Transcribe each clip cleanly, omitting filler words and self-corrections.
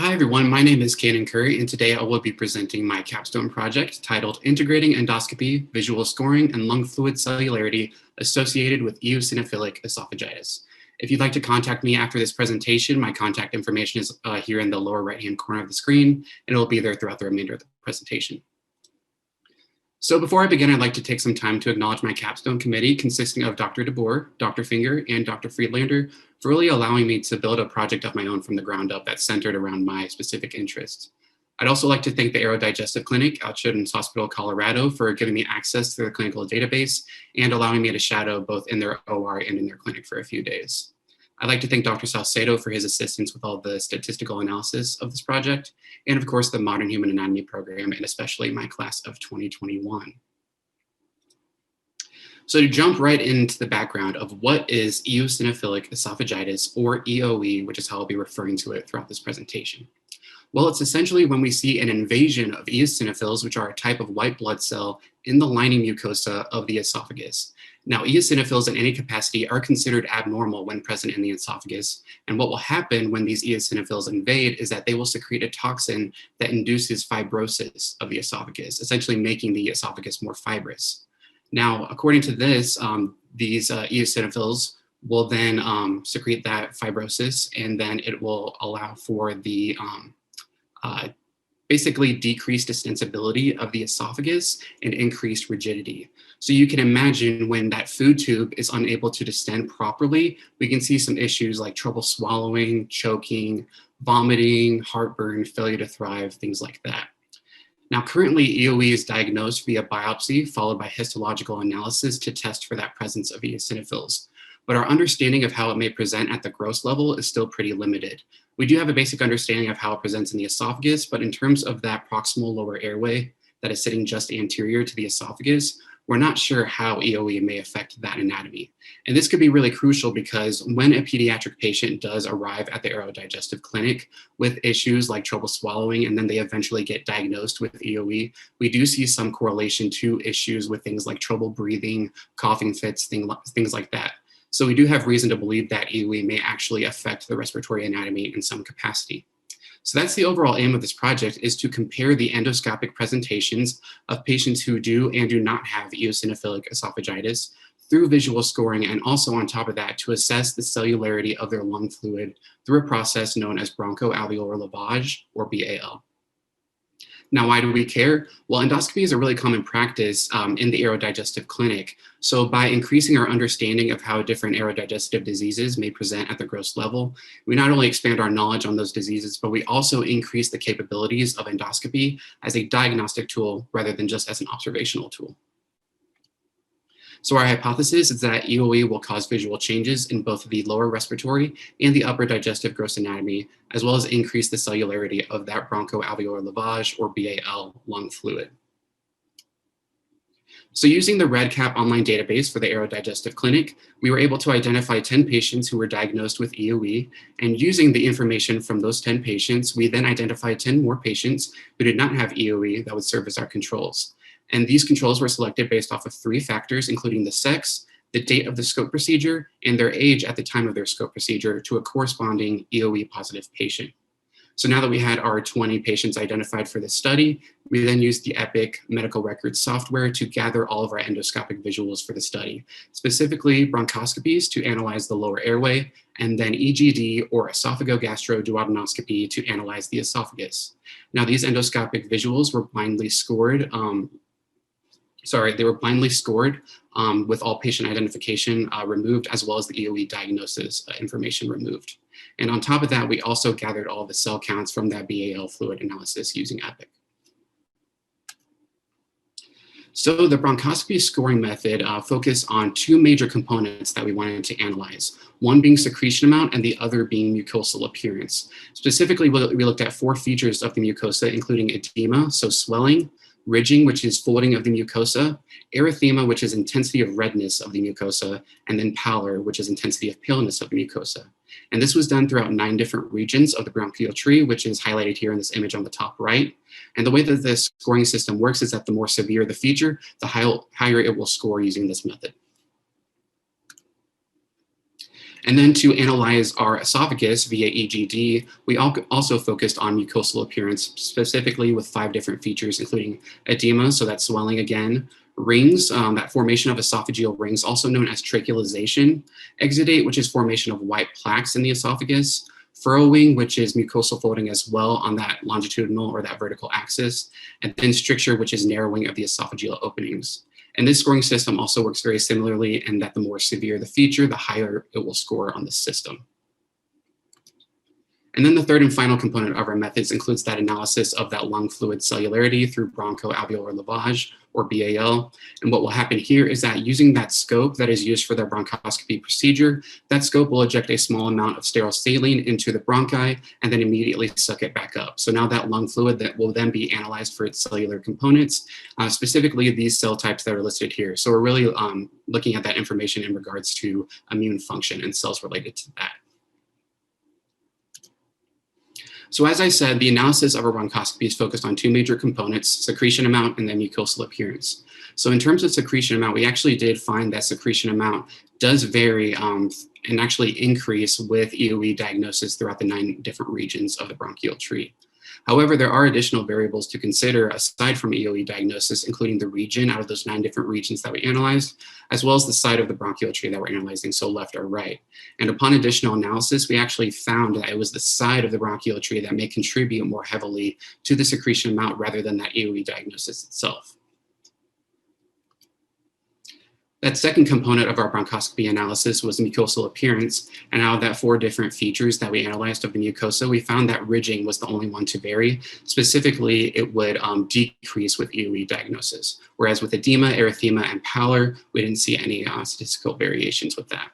Hi everyone, my name is Canaan Kerr, and today I will be presenting my capstone project titled Integrating Endoscopy, Visual Scoring, and Lung Fluid Cellularity Associated with Eosinophilic Esophagitis. If you'd like to contact me after this presentation, my contact information is here in the lower right-hand corner of the screen, and it will be there throughout the remainder of the presentation. So before I begin, I'd like to take some time to acknowledge my capstone committee consisting of Dr. DeBoer, Dr. Finger, and Dr. Friedlander for really allowing me to build a project of my own from the ground up that's centered around my specific interests. I'd also like to thank the Aerodigestive Clinic at Children's Hospital, Colorado for giving me access to their clinical database and allowing me to shadow both in their OR and in their clinic for a few days. I'd like to thank Dr. Salcedo for his assistance with all the statistical analysis of this project, and of course the Modern Human Anatomy program, and especially my class of 2021. So to jump right into the background of what is eosinophilic esophagitis, or EOE, which is how I'll be referring to it throughout this presentation. Well, it's essentially when we see an invasion of eosinophils, which are a type of white blood cell in the lining mucosa of the esophagus. Now, eosinophils in any capacity are considered abnormal when present in the esophagus. And what will happen when these eosinophils invade is that they will secrete a toxin that induces fibrosis of the esophagus, essentially making the esophagus more fibrous. Now, according to this, these eosinophils will then secrete that fibrosis, and then it will allow for the basically decreased extensibility of the esophagus and increased rigidity. So you can imagine when that food tube is unable to distend properly, we can see some issues like trouble swallowing, choking, vomiting, heartburn, failure to thrive, things like that. Now, currently, EOE is diagnosed via biopsy followed by histological analysis to test for that presence of eosinophils. But our understanding of how it may present at the gross level is still pretty limited. We do have a basic understanding of how it presents in the esophagus, but in terms of that proximal lower airway that is sitting just anterior to the esophagus, we're not sure how EOE may affect that anatomy. And this could be really crucial because when a pediatric patient does arrive at the aerodigestive clinic with issues like trouble swallowing, and then they eventually get diagnosed with EOE, we do see some correlation to issues with things like trouble breathing, coughing fits, things like that. So we do have reason to believe that EOE may actually affect the respiratory anatomy in some capacity. So that's the overall aim of this project, is to compare the endoscopic presentations of patients who do and do not have eosinophilic esophagitis through visual scoring, and also on top of that to assess the cellularity of their lung fluid through a process known as bronchoalveolar lavage, or BAL. Now, why do we care? Well, endoscopy is a really common practice in the aerodigestive clinic. So by increasing our understanding of how different aerodigestive diseases may present at the gross level, we not only expand our knowledge on those diseases, but we also increase the capabilities of endoscopy as a diagnostic tool rather than just as an observational tool. So our hypothesis is that EOE will cause visual changes in both the lower respiratory and the upper digestive gross anatomy, as well as increase the cellularity of that bronchoalveolar lavage, or BAL, lung fluid. So using the REDCap online database for the aerodigestive clinic, we were able to identify 10 patients who were diagnosed with EOE, and using the information from those 10 patients, we then identified 10 more patients who did not have EOE that would serve as our controls. And these controls were selected based off of 3 factors, including the sex, the date of the scope procedure, and their age at the time of their scope procedure to a corresponding EOE positive patient. So now that we had our 20 patients identified for this study, we then used the Epic medical records software to gather all of our endoscopic visuals for the study, specifically bronchoscopies to analyze the lower airway, and then EGD, or esophagogastroduodenoscopy, to analyze the esophagus. Now, these endoscopic visuals were blindly scored with all patient identification removed, as well as the EOE diagnosis information removed. And on top of that, we also gathered all the cell counts from that BAL fluid analysis using Epic. So the bronchoscopy scoring method focused on 2 major components that we wanted to analyze, one being secretion amount and the other being mucosal appearance. Specifically, we looked at 4 features of the mucosa, including edema, so swelling, ridging, which is folding of the mucosa, erythema, which is intensity of redness of the mucosa, and then pallor, which is intensity of paleness of the mucosa. And this was done throughout 9 different regions of the bronchial tree, which is highlighted here in this image on the top right. And the way that this scoring system works is that the more severe the feature, the higher it will score using this method. And then to analyze our esophagus via EGD, we also focused on mucosal appearance, specifically with 5 different features, including edema, so that's swelling again, rings, that formation of esophageal rings, also known as trachealization, exudate, which is formation of white plaques in the esophagus, furrowing, which is mucosal folding as well on that longitudinal or that vertical axis, and then stricture, which is narrowing of the esophageal openings. And this scoring system also works very similarly in that the more severe the feature, the higher it will score on the system. And then the third and final component of our methods includes that analysis of that lung fluid cellularity through bronchoalveolar lavage, or BAL. And what will happen here is that using that scope that is used for the bronchoscopy procedure, that scope will eject a small amount of sterile saline into the bronchi and then immediately suck it back up. So now that lung fluid that will then be analyzed for its cellular components, specifically these cell types that are listed here. So we're really looking at that information in regards to immune function and cells related to that. So as I said, the analysis of a bronchoscopy is focused on 2 major components, secretion amount and then mucosal appearance. So in terms of secretion amount, we actually did find that secretion amount does vary and actually increase with EOE diagnosis throughout the 9 different regions of the bronchial tree. However, there are additional variables to consider aside from EOE diagnosis, including the region out of those 9 different regions that we analyzed, as well as the side of the bronchial tree that we're analyzing, so left or right. And upon additional analysis, we actually found that it was the side of the bronchial tree that may contribute more heavily to the secretion amount rather than that EOE diagnosis itself. That second component of our bronchoscopy analysis was mucosal appearance, and out of that 4 different features that we analyzed of the mucosa, we found that ridging was the only one to vary. Specifically, it would decrease with EOE diagnosis, whereas with edema, erythema, and pallor, we didn't see any statistical variations with that.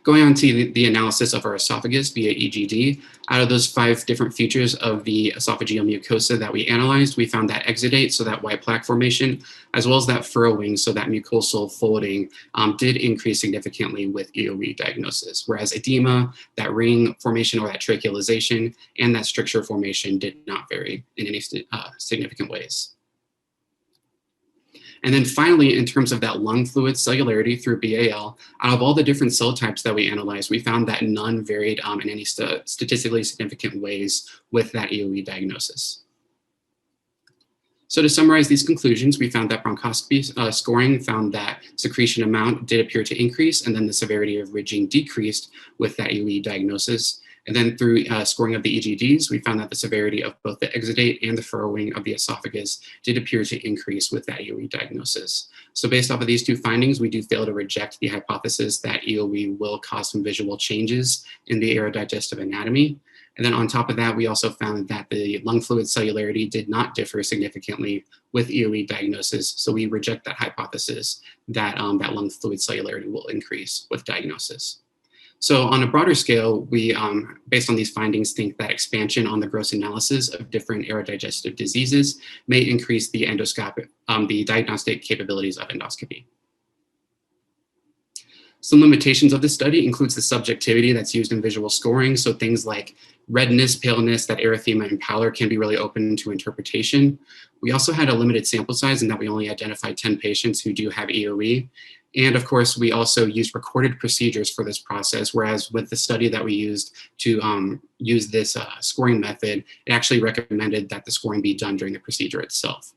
Going on to the analysis of our esophagus via EGD, out of those 5 different features of the esophageal mucosa that we analyzed, we found that exudate, so that white plaque formation, as well as that furrowing, so that mucosal folding, did increase significantly with EOE diagnosis, whereas edema, that ring formation or that trachealization, and that stricture formation did not vary in any significant ways. And then finally, in terms of that lung fluid cellularity through BAL, out of all the different cell types that we analyzed, we found that none varied in any statistically significant ways with that EOE diagnosis. So to summarize these conclusions, we found that bronchoscopy scoring found that secretion amount did appear to increase, and then the severity of ridging decreased with that EOE diagnosis. And then through scoring of the EGDs, we found that the severity of both the exudate and the furrowing of the esophagus did appear to increase with that EOE diagnosis. So based off of these 2 findings, we do fail to reject the hypothesis that EOE will cause some visual changes in the aerodigestive anatomy. And then on top of that, we also found that the lung fluid cellularity did not differ significantly with EOE diagnosis. So we reject that hypothesis that that lung fluid cellularity will increase with diagnosis. So on a broader scale, we, based on these findings, think that expansion on the gross analysis of different aerodigestive diseases may increase the endoscopic, the diagnostic capabilities of endoscopy. Some limitations of this study includes the subjectivity that's used in visual scoring. So things like redness, paleness, that erythema and pallor can be really open to interpretation. We also had a limited sample size in that we only identified 10 patients who do have EOE. And of course, we also used recorded procedures for this process, whereas with the study that we used to use this scoring method, it actually recommended that the scoring be done during the procedure itself.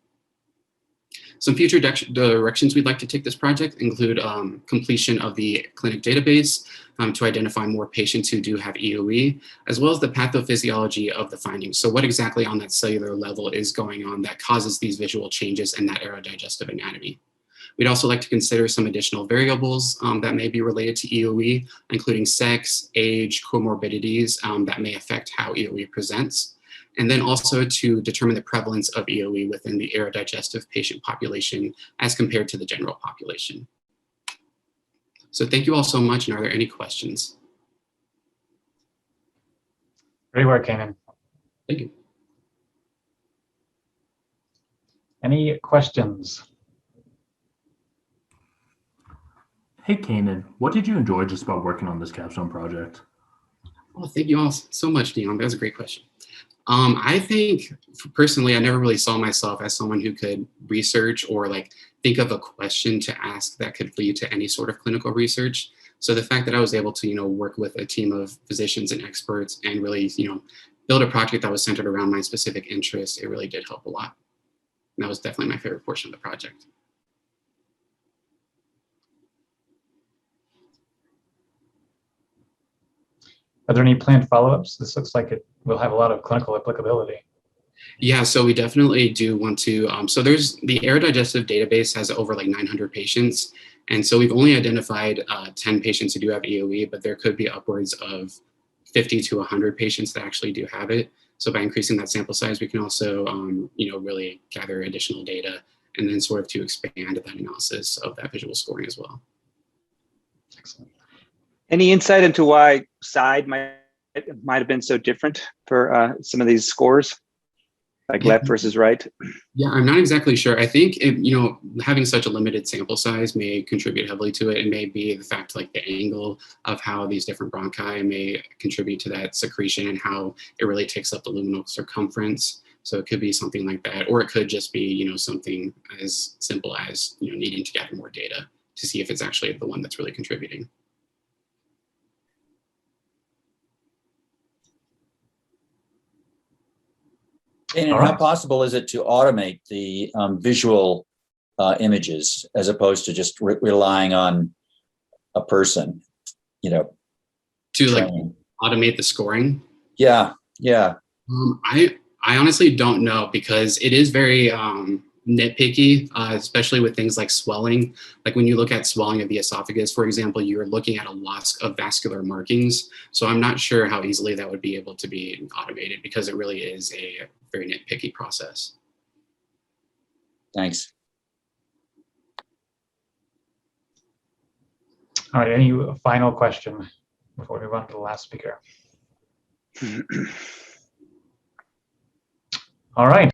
Some future directions we'd like to take this project include completion of the clinic database to identify more patients who do have EOE, as well as the pathophysiology of the findings. So what exactly on that cellular level is going on that causes these visual changes in that aerodigestive anatomy. We'd also like to consider some additional variables that may be related to EOE, including sex, age, comorbidities that may affect how EOE presents. And then also to determine the prevalence of EOE within the aerodigestive patient population as compared to the general population. So thank you all so much, and are there any questions? Great work, Canaan. Thank you. Any questions? Hey, Canaan, what did you enjoy just about working on this capstone project? Well, thank you all so much, Dion. That was a great question. I think personally, I never really saw myself as someone who could research or like think of a question to ask that could lead to any sort of clinical research. So the fact that I was able to, work with a team of physicians and experts and really, build a project that was centered around my specific interests, it really did help a lot. And that was definitely my favorite portion of the project. Are there any planned follow-ups? This looks like it will have a lot of clinical applicability. Yeah, so we definitely do want to, so there's the air digestive database has over like 900 patients. And so we've only identified 10 patients who do have EOE, but there could be upwards of 50 to 100 patients that actually do have it. So by increasing that sample size, we can also, really gather additional data and then sort of to expand that analysis of that visual scoring as well. Excellent. Any insight into why side might have been so different for some of these scores, like left versus right? Yeah, I'm not exactly sure. I think having such a limited sample size may contribute heavily to it. It may be the fact like the angle of how these different bronchi may contribute to that secretion and how it really takes up the luminal circumference. So it could be something like that, or it could just be something as simple as needing to gather more data to see if it's actually the one that's really contributing. And All how right. possible is it to automate the visual images as opposed to just relying on a person, To like automate the scoring? Yeah. I honestly don't know because it is very nitpicky, especially with things like swelling. Like when you look at swelling of the esophagus, for example, you're looking at a loss of vascular markings. So I'm not sure how easily that would be able to be automated because it really is a very nitpicky process. Thanks. All right, any final question before we move on to the last speaker? All right.